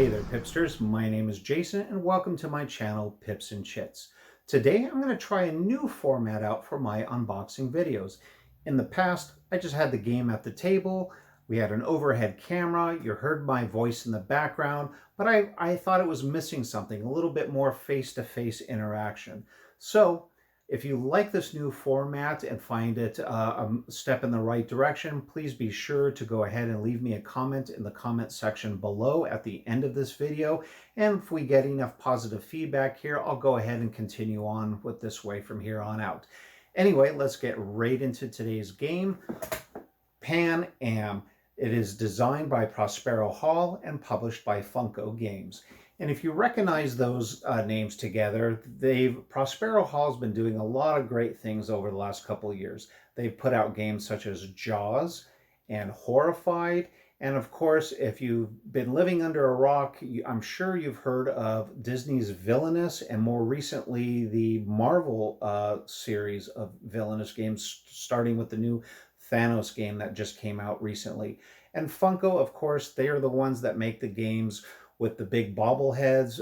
Hey there, Pipsters. My name is Jason, and welcome to my channel, Pips-N-Chits. Today, I'm going to try a new format out for my unboxing videos. In the past, I just had the game at the table. We had an overhead camera. You heard my voice in the background, but I thought it was missing something, a little bit more face-to-face interaction. So, if you like this new format and find it a step in the right direction, please be sure to go ahead and leave me a comment in the comment section below at the end of this video. And if we get enough positive feedback here, I'll go ahead and continue on with this way from here on out. Anyway, let's get right into today's game, Pan Am. It is designed by Prospero Hall and published by Funko Games. And if you recognize those names together, Prospero Hall's been doing a lot of great things over the last couple of years. They've put out games such as Jaws and Horrified. And of course, if you've been living under a rock, I'm sure you've heard of Disney's Villainous and more recently the Marvel series of villainous games, starting with the new Thanos game that just came out recently. And Funko, of course, they are the ones that make the games with the big bobbleheads.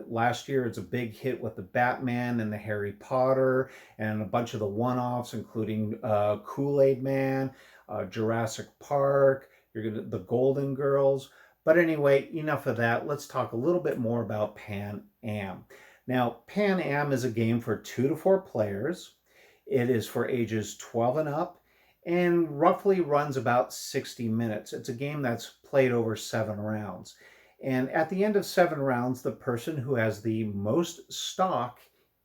Last year, it's a big hit with the Batman and the Harry Potter and a bunch of the one-offs, including Kool-Aid Man, Jurassic Park, the Golden Girls. But anyway, enough of that. Let's talk a little bit more about Pan Am. Now, Pan Am is a game for 2 to 4 players. It is for ages 12 and up and roughly runs about 60 minutes. It's a game that's played over 7 rounds. And at the end of 7 rounds, the person who has the most stock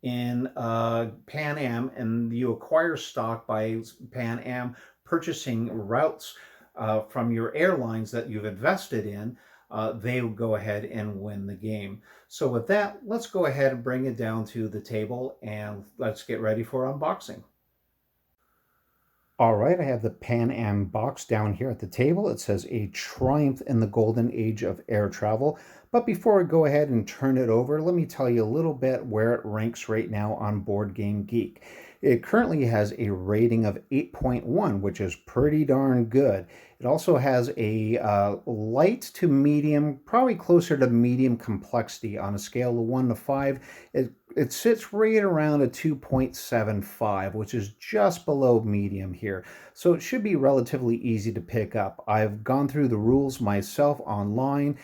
in Pan Am, and you acquire stock by Pan Am purchasing routes from your airlines that you've invested in, they will go ahead and win the game. So with that, let's go ahead and bring it down to the table and let's get ready for unboxing. All right, I have the Pan Am box down here at the table. It says a triumph in the golden age of air travel. But before I go ahead and turn it over, let me tell you a little bit where it ranks right now on Board Game Geek. It currently has a rating of 8.1, which is pretty darn good. It also has a light to medium, probably closer to medium complexity on a scale of 1 to 5. It sits right around a 2.75, which is just below medium here. So it should be relatively easy to pick up. I've gone through the rules myself online.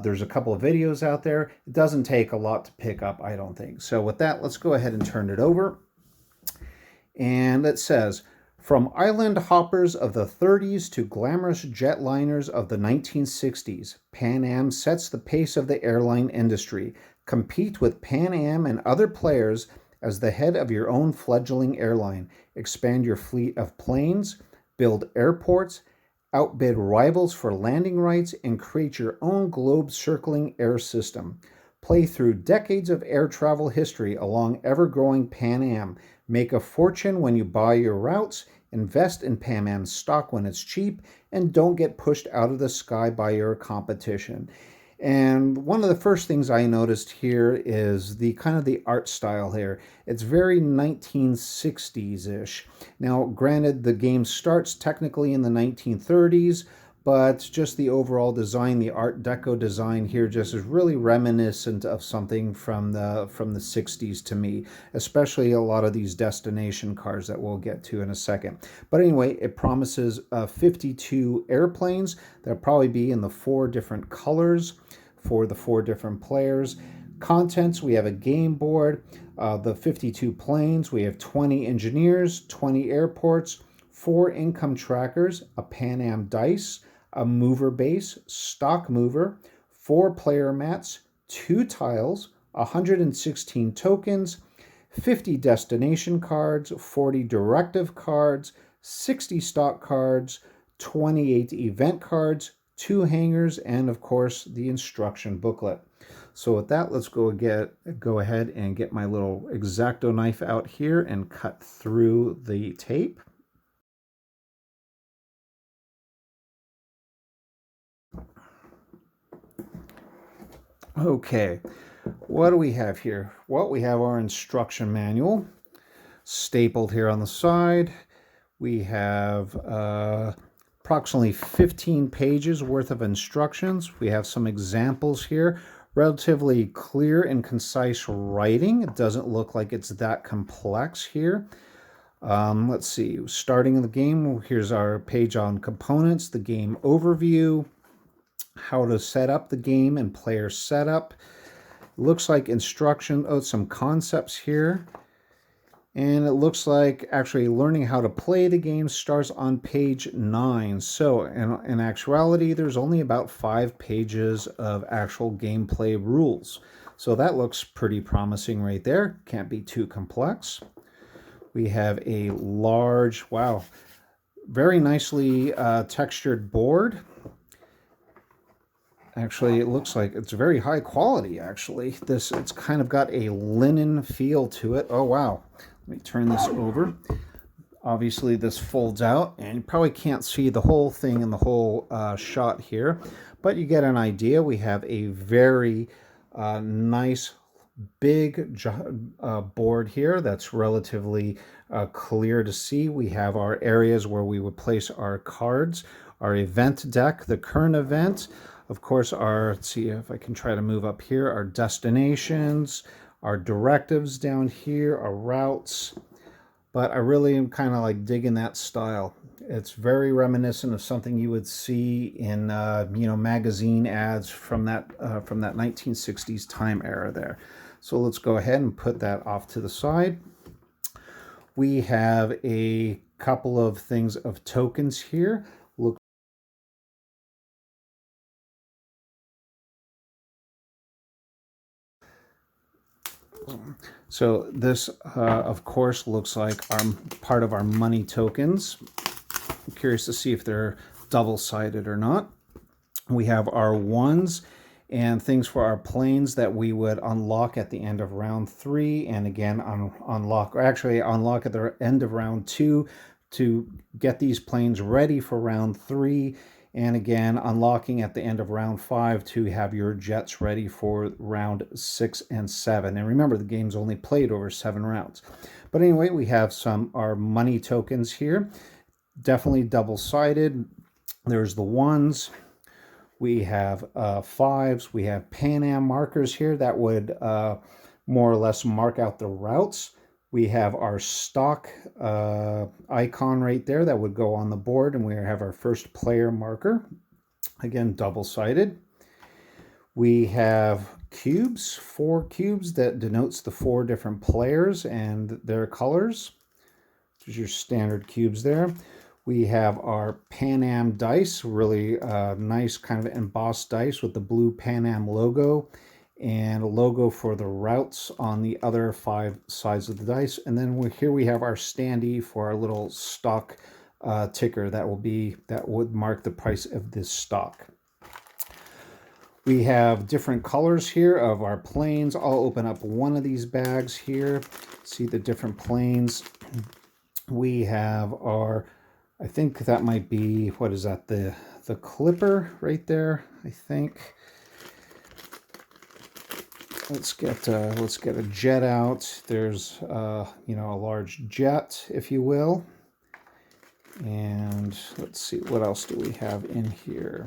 There's a couple of videos out there. It doesn't take a lot to pick up, I don't think. So with that, let's go ahead and turn it over. And it says, from island hoppers of the 30s to glamorous jetliners of the 1960s, Pan Am sets the pace of the airline industry. Compete with Pan Am and other players as the head of your own fledgling airline. Expand your fleet of planes, build airports, outbid rivals for landing rights, and create your own globe-circling air system. Play through decades of air travel history along ever-growing Pan Am. Make a fortune when you buy your routes, invest in Pan Am stock when it's cheap, and don't get pushed out of the sky by your competition. And one of the first things I noticed here is the kind of the art style here. It's very 1960s-ish. Now, granted, the game starts technically in the 1930s, but just the overall design, the Art Deco design here just is really reminiscent of something from the 60s to me, especially a lot of these destination cars that we'll get to in a second. But anyway, it promises 52 airplanes. They'll probably be in the 4 different colors for the 4 different players. Contents, we have a game board, the 52 planes, we have 20 engineers, 20 airports, 4 income trackers, a Pan Am dice, a mover base, stock mover, 4 player mats, 2 tiles, 116 tokens, 50 destination cards, 40 directive cards, 60 stock cards, 28 event cards, 2 hangers, and of course the instruction booklet. So with that, let's go ahead and get my little X-Acto knife out here and cut through the tape. Okay, what do we have here? Well, we have our instruction manual stapled here on the side. We have approximately 15 pages worth of instructions. We have some examples here. Relatively clear and concise writing. It doesn't look like it's that complex here. Let's see, starting in the game, here's our page on components, the game overview, how to set up the game and player setup. Looks like instruction, some concepts here. And it looks like actually learning how to play the game starts on page 9. So in actuality, there's only about 5 pages of actual gameplay rules. So that looks pretty promising right there. Can't be too complex. We have a large, wow, very nicely textured board. Actually, it looks like it's very high quality, actually. It's kind of got a linen feel to it. Oh, wow. Let me turn this over. Obviously, this folds out, and you probably can't see the whole thing in the whole shot here, but you get an idea. We have a very nice, big board here that's relatively clear to see. We have our areas where we would place our cards, our event deck, the current event, of course, let's see if I can try to move up here, our destinations, our directives down here, our routes. But I really am kind of like digging that style. It's very reminiscent of something you would see in magazine ads from that 1960s time era there. So let's go ahead and put that off to the side. We have a couple of things of tokens here. Look. So this, of course, looks like part of our money tokens. I'm curious to see if they're double-sided or not. We have our ones and things for our planes that we would unlock at the end of round 3, and again unlock at the end of round 2 to get these planes ready for round 3. And again, unlocking at the end of round 5 to have your jets ready for round 6 and 7. And remember, the game's only played over 7 rounds. But anyway, we have our money tokens here. Definitely double-sided. There's the ones. We have 5s. We have Pan Am markers here that would more or less mark out the routes. We have our stock icon right there that would go on the board, and we have our first player marker. Again, double-sided. We have cubes, 4 cubes that denotes the 4 different players and their colors. There's your standard cubes there. We have our Pan Am dice, really nice kind of embossed dice with the blue Pan Am logo, and a logo for the routes on the other 5 sides of the dice. And then here we have our standee for our little stock ticker that would mark the price of this stock. We have different colors here of our planes. I'll open up one of these bags here, see the different planes. We have I think that might be, what is that, the Clipper right there, I think. Let's get a jet out. There's a large jet, if you will. And let's see, what else do we have in here?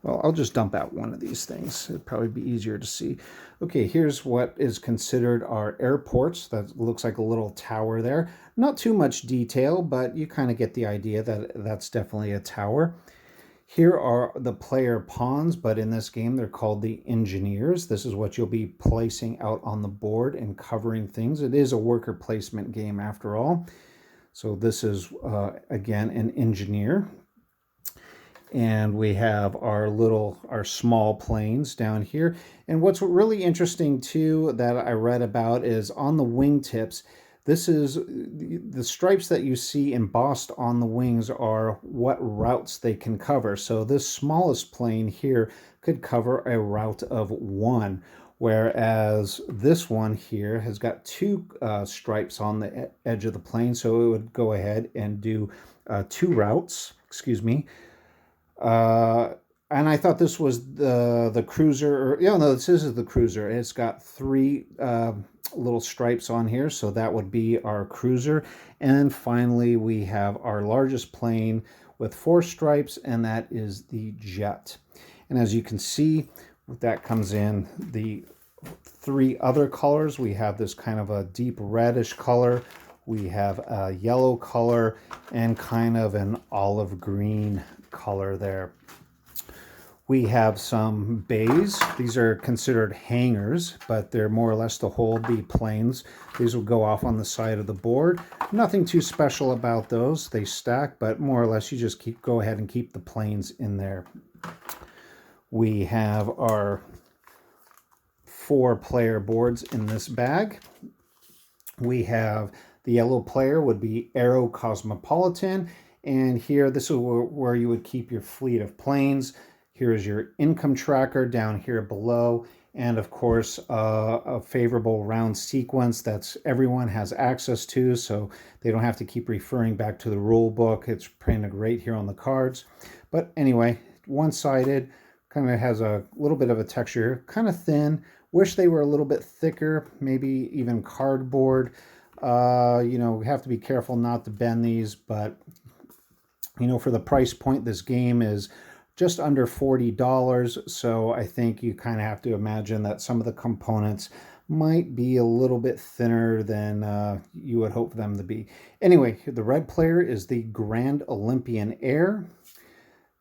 Well, I'll just dump out one of these things. It'd probably be easier to see. Okay, here's what is considered our airports. That looks like a little tower there. Not too much detail, but you kind of get the idea that that's definitely a tower. Here are the player pawns, but in this game they're called the engineers. This is what you'll be placing out on the board and covering things. It is a worker placement game after all. So this is, again, an engineer. And we have our small planes down here. And what's really interesting too that I read about is on the wingtips, this is the stripes that you see embossed on the wings are what routes they can cover. So this smallest plane here could cover a route of 1, whereas this one here has got 2 stripes on the edge of the plane. So it would go ahead and do 2 routes, excuse me. And I thought this was the cruiser. Yeah, no, this is the cruiser. It's got three little stripes on here, so that would be our cruiser. And finally, we have our largest plane with four stripes, and that is the jet. And as you can see, that comes in the three other colors. We have this kind of a deep reddish color. We have a yellow color and kind of an olive green color there. We have some bays. These are considered hangers, but they're more or less to hold the planes. These will go off on the side of the board. Nothing too special about those. They stack, but more or less you just go ahead and keep the planes in there. We have our 4-player boards in this bag. We have the yellow player would be Aero Cosmopolitan, and here this is where you would keep your fleet of planes. Here is your income tracker down here below, and of course a favorable round sequence that's everyone has access to, so they don't have to keep referring back to the rule book. It's printed right here on the cards. But anyway, one-sided, kind of has a little bit of a texture, kind of thin. Wish they were a little bit thicker, maybe even cardboard. You know, we have to be careful not to bend these, but you know, for the price point, this game is just under $40. So I think you kind of have to imagine that some of the components might be a little bit thinner than you would hope them to be. Anyway, the red player is the Grand Olympian Air.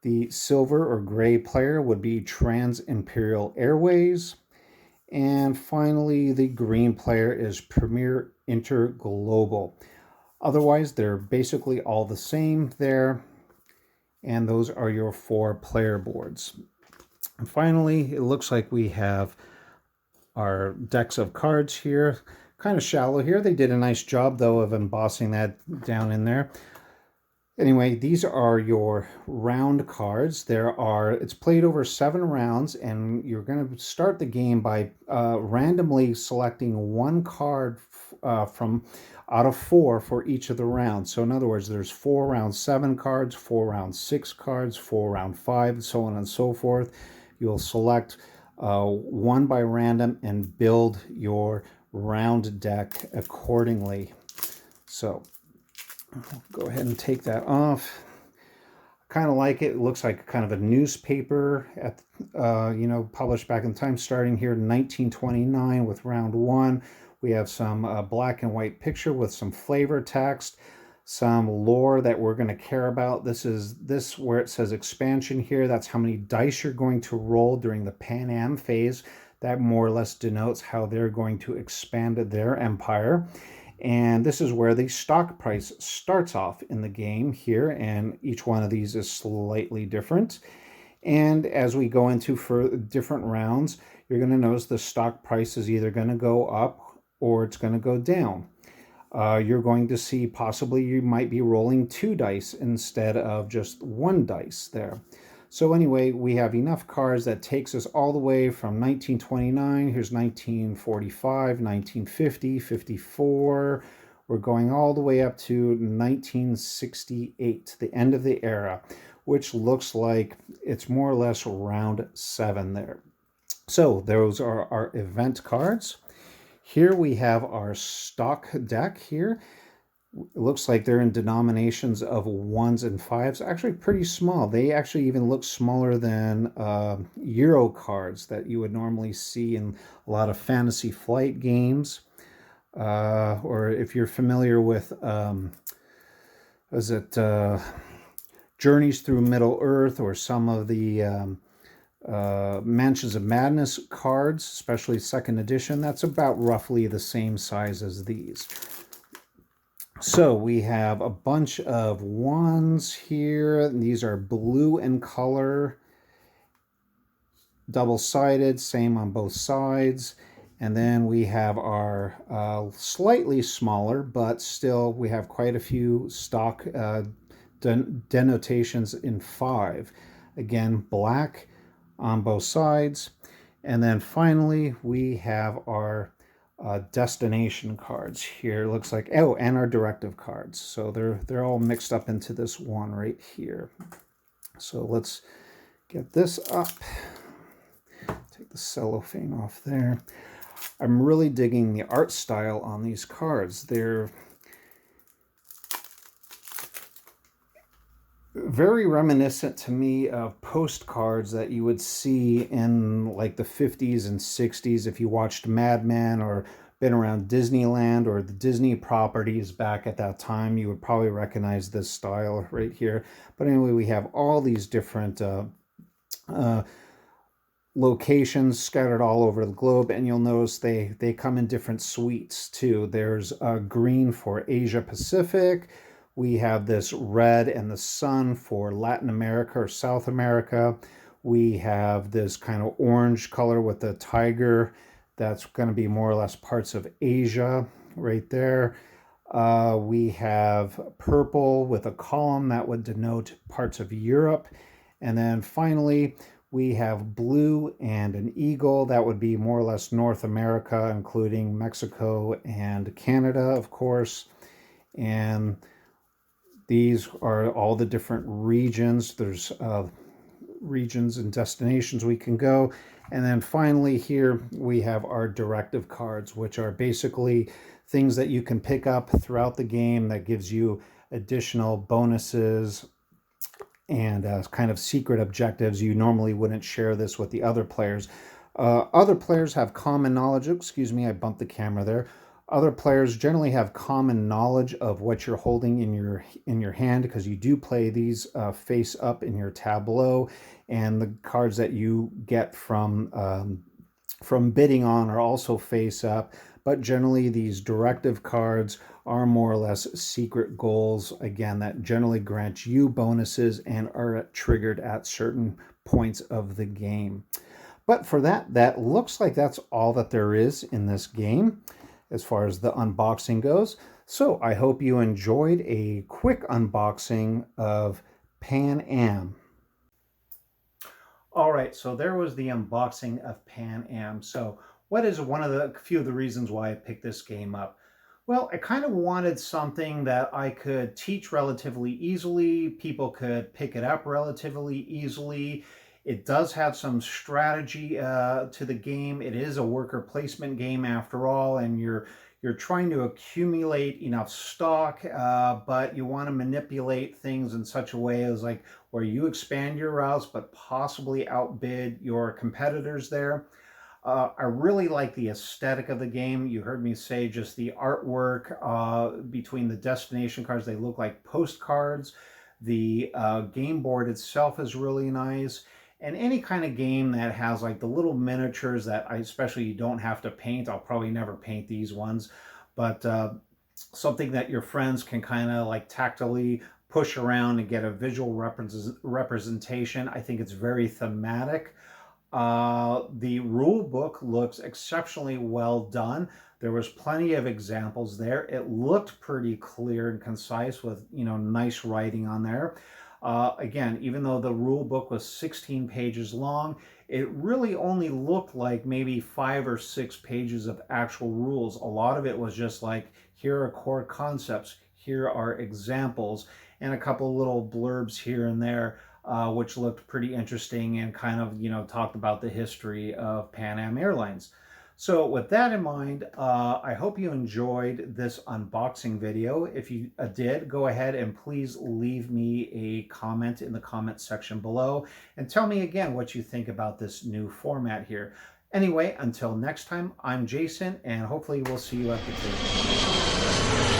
The silver or gray player would be Trans-Imperial Airways. And finally, the green player is Premier Interglobal. Otherwise, they're basically all the same there. And those are your 4-player boards. And finally, it looks like we have our decks of cards here. Kind of shallow here. They did a nice job, though, of embossing that down in there. Anyway, these are your round cards. It's played over 7 rounds, and you're going to start the game by randomly selecting one card from out of 4 for each of the rounds. So in other words, there's 4 round 7 cards, 4 round 6 cards, 4 round 5, so on and so forth. You'll select one by random and build your round deck accordingly. So I'll go ahead and take that off. Kind of like it. It looks like kind of a newspaper at you know, published back in time, starting here in 1929 with round 1. We have some black and white picture with some flavor text, some lore that we're going to care about. This where it says expansion here. That's how many dice you're going to roll during the Pan Am phase. That more or less denotes how they're going to expand their empire. And this is where the stock price starts off in the game here, and each one of these is slightly different. And as we go into for different rounds, you're going to notice the stock price is either going to go up or it's going to go down. You're going to see possibly you might be rolling 2 dice instead of just 1 dice there. So anyway, we have enough cards that takes us all the way from 1929. Here's 1945, 1950, 54. We're going all the way up to 1968, the end of the era, which looks like it's more or less round 7 there. So those are our event cards. Here we have our stock deck here. It looks like they're in denominations of 1s and 5s, actually pretty small. They actually even look smaller than Euro cards that you would normally see in a lot of Fantasy Flight games. Or if you're familiar with, Journeys Through Middle-earth, or some of the Mansions of Madness cards, especially 2nd edition, that's about roughly the same size as these. So we have a bunch of 1s here. These are blue in color, double-sided, same on both sides. And then we have our slightly smaller, but still we have quite a few stock denotations in 5. Again, black on both sides. And then finally we have our destination cards here. Looks like, oh, and our directive cards. So they're all mixed up into this one right here. So let's Get this up. Take the cellophane off there. I'm really digging the art style on these cards. They're very reminiscent to me of postcards that you would see in like the 50s and 60s if you watched Mad Men or been around Disneyland or the Disney properties back at that time. You would probably recognize this style right here. But anyway, we have all these different locations scattered all over the globe, and you'll notice they come in different suites too. There's green for Asia Pacific. We have this red and the sun for Latin America or South America. We have this kind of orange color with the tiger. That's going to be more or less parts of Asia right there. We have purple with a column that would denote parts of Europe. And then finally, we have blue and an eagle. That would be more or less North America, including Mexico and Canada, of course. And these are all the different regions. There's regions and destinations we can go. And then finally here we have our directive cards, which are basically things that you can pick up throughout the game that gives you additional bonuses and kind of secret objectives. You normally wouldn't share this with the other players. Other players have common knowledge. Excuse me, I bumped the camera there. Other players generally have common knowledge of what you're holding in your hand, because you do play these face up in your tableau, and the cards that you get from bidding on are also face up. But generally, these directive cards are more or less secret goals, again, that generally grant you bonuses and are triggered at certain points of the game. But for that looks like that's all that there is in this game as far as the unboxing goes. So I hope you enjoyed a quick unboxing of Pan Am. All right, so there was the unboxing of Pan Am. So what is one of the few of the reasons why I picked this game up? Well, I kind of wanted something that I could teach relatively easily. People could pick it up relatively easily. It does have some strategy to the game. It is a worker placement game after all, and you're trying to accumulate enough stock, but you want to manipulate things in such a way as like where you expand your routes, but possibly outbid your competitors there. I really like the aesthetic of the game. You heard me say just the artwork between the destination cards. They look like postcards. The game board itself is really nice. And any kind of game that has like the little miniatures that especially you don't have to paint. I'll probably never paint these ones, but something that your friends can kind of like tactily push around and get a visual representation. I think it's very thematic. The rule book looks exceptionally well done. There was plenty of examples there. It looked pretty clear and concise with, nice writing on there. Again, even though the rule book was 16 pages long, it really only looked like maybe 5 or 6 pages of actual rules. A lot of it was just like, here are core concepts, here are examples, and a couple little blurbs here and there, which looked pretty interesting and kind of, talked about the history of Pan Am Airlines. So with that in mind, I hope you enjoyed this unboxing video. If you did, go ahead and please leave me a comment in the comment section below and tell me again what you think about this new format here. Anyway, until next time, I'm Jason, and hopefully we'll see you at the table.